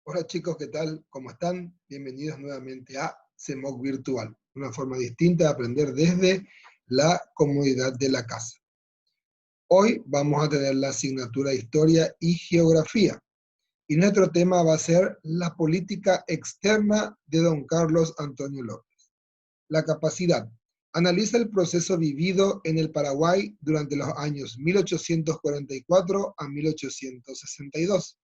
Hola chicos, ¿qué tal? ¿Cómo están? Bienvenidos nuevamente a CEMOC Virtual, una forma distinta de aprender desde la comodidad de la casa. Hoy vamos a tener la asignatura de Historia y Geografía, y nuestro tema va a ser la política externa de don Carlos Antonio López. La capacidad. Analiza el proceso vivido en el Paraguay durante los años 1844 a 1862.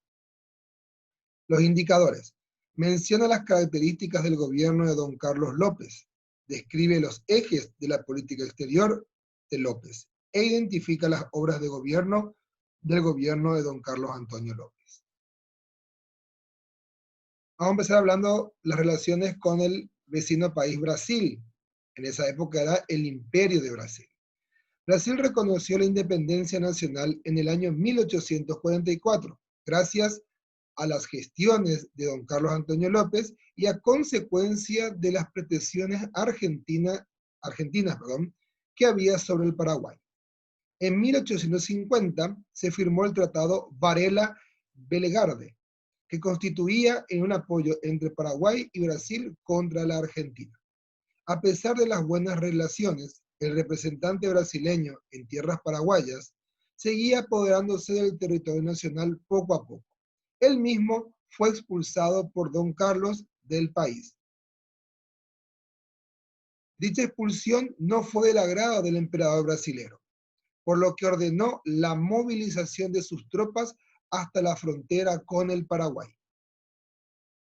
Los indicadores. Menciona las características del gobierno de don Carlos López, describe los ejes de la política exterior de López e identifica las obras de gobierno del gobierno de don Carlos Antonio López. Vamos a empezar hablando de las relaciones con el vecino país Brasil. En esa época era el Imperio de Brasil. Brasil reconoció la independencia nacional en el año 1844, gracias a las gestiones de don Carlos Antonio López y a consecuencia de las pretensiones argentinas que había sobre el Paraguay. En 1850 se firmó el Tratado Varela-Bellegarde, que constituía un apoyo entre Paraguay y Brasil contra la Argentina. A pesar de las buenas relaciones, el representante brasileño en tierras paraguayas seguía apoderándose del territorio nacional poco a poco. Él mismo fue expulsado por don Carlos del país. Dicha expulsión no fue del agrado del emperador brasilero, por lo que ordenó la movilización de sus tropas hasta la frontera con el Paraguay.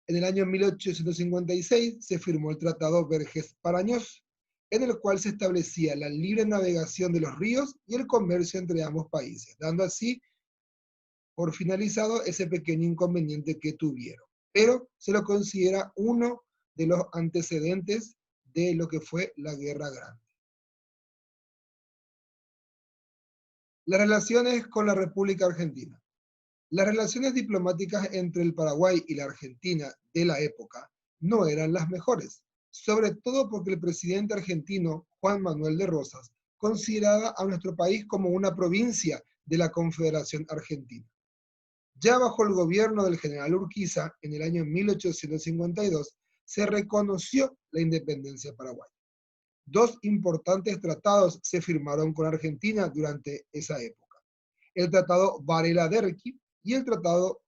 En el año 1856 se firmó el Tratado Vergés-Parañós, en el cual se establecía la libre navegación de los ríos y el comercio entre ambos países, dando así por finalizado ese pequeño inconveniente que tuvieron. Pero se lo considera uno de los antecedentes de lo que fue la Guerra Grande. Las relaciones con la República Argentina. Las relaciones diplomáticas entre el Paraguay y la Argentina de la época no eran las mejores, sobre todo porque el presidente argentino Juan Manuel de Rosas consideraba a nuestro país como una provincia de la Confederación Argentina. Ya bajo el gobierno del general Urquiza, en el año 1852, se reconoció la independencia paraguaya. Dos importantes tratados se firmaron con Argentina durante esa época: el Tratado Varela-Derqui y el Tratado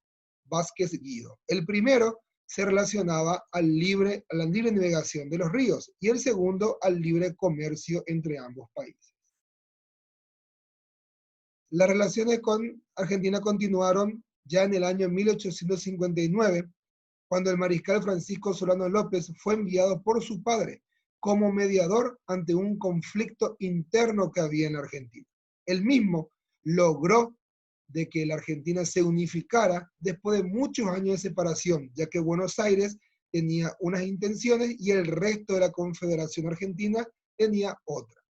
Vázquez-Guido. El primero se relacionaba a la libre navegación de los ríos y el segundo al libre comercio entre ambos países. Las relaciones con Argentina continuaron ya en el año 1859, cuando el mariscal Francisco Solano López fue enviado por su padre como mediador ante un conflicto interno que había en la Argentina. Él mismo logró de que la Argentina se unificara después de muchos años de separación, ya que Buenos Aires tenía unas intenciones y el resto de la Confederación Argentina tenía otra.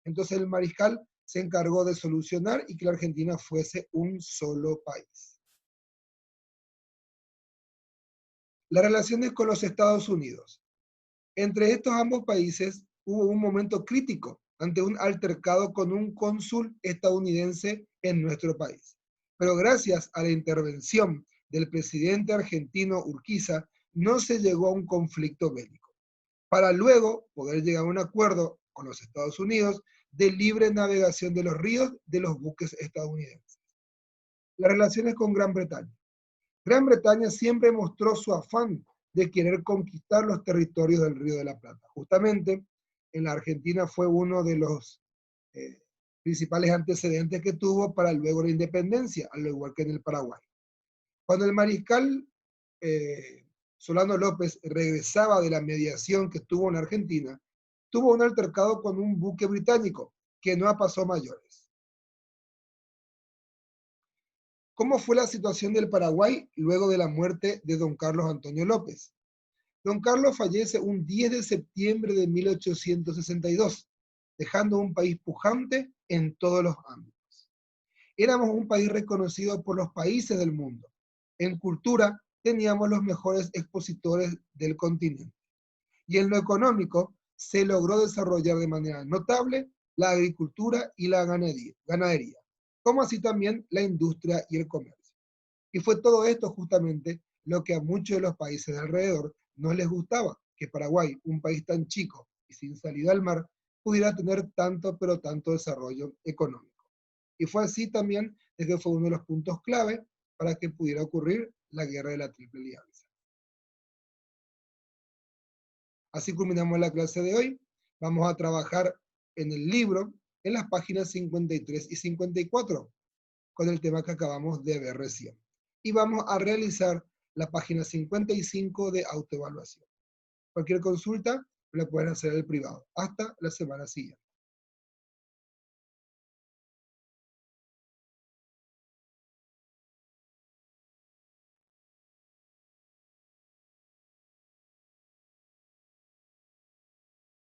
Entonces el mariscal se encargó de solucionar y que la Argentina fuese un solo país. Las relaciones con los Estados Unidos. Entre estos ambos países hubo un momento crítico ante un altercado con un cónsul estadounidense en nuestro país. Pero gracias a la intervención del presidente argentino Urquiza, no se llegó a un conflicto bélico, para luego poder llegar a un acuerdo con los Estados Unidos de libre navegación de los ríos de los buques estadounidenses. Las relaciones con Gran Bretaña. Gran Bretaña siempre mostró su afán de querer conquistar los territorios del Río de la Plata. Justamente en la Argentina fue uno de los principales antecedentes que tuvo para luego la independencia, al igual que en el Paraguay. Cuando el mariscal Solano López regresaba de la mediación que tuvo en Argentina, tuvo un altercado con un buque británico que no pasó mayores. ¿Cómo fue la situación del Paraguay luego de la muerte de don Carlos Antonio López? Don Carlos fallece un 10 de septiembre de 1862, dejando un país pujante en todos los ámbitos. Éramos un país reconocido por los países del mundo. En cultura teníamos los mejores expositores del continente. Y en lo económico se logró desarrollar de manera notable la agricultura y la ganadería, como así también la industria y el comercio. Y fue todo esto justamente lo que a muchos de los países de alrededor no les gustaba, que Paraguay, un país tan chico y sin salida al mar, pudiera tener tanto, pero tanto desarrollo económico. Y fue así también de que fue uno de los puntos clave para que pudiera ocurrir la Guerra de la Triple Alianza. Así culminamos la clase de hoy. Vamos a trabajar en el libro, en las páginas 53 y 54, con el tema que acabamos de ver recién. Y vamos a realizar la página 55 de autoevaluación. Cualquier consulta la pueden hacer al privado. Hasta la semana siguiente.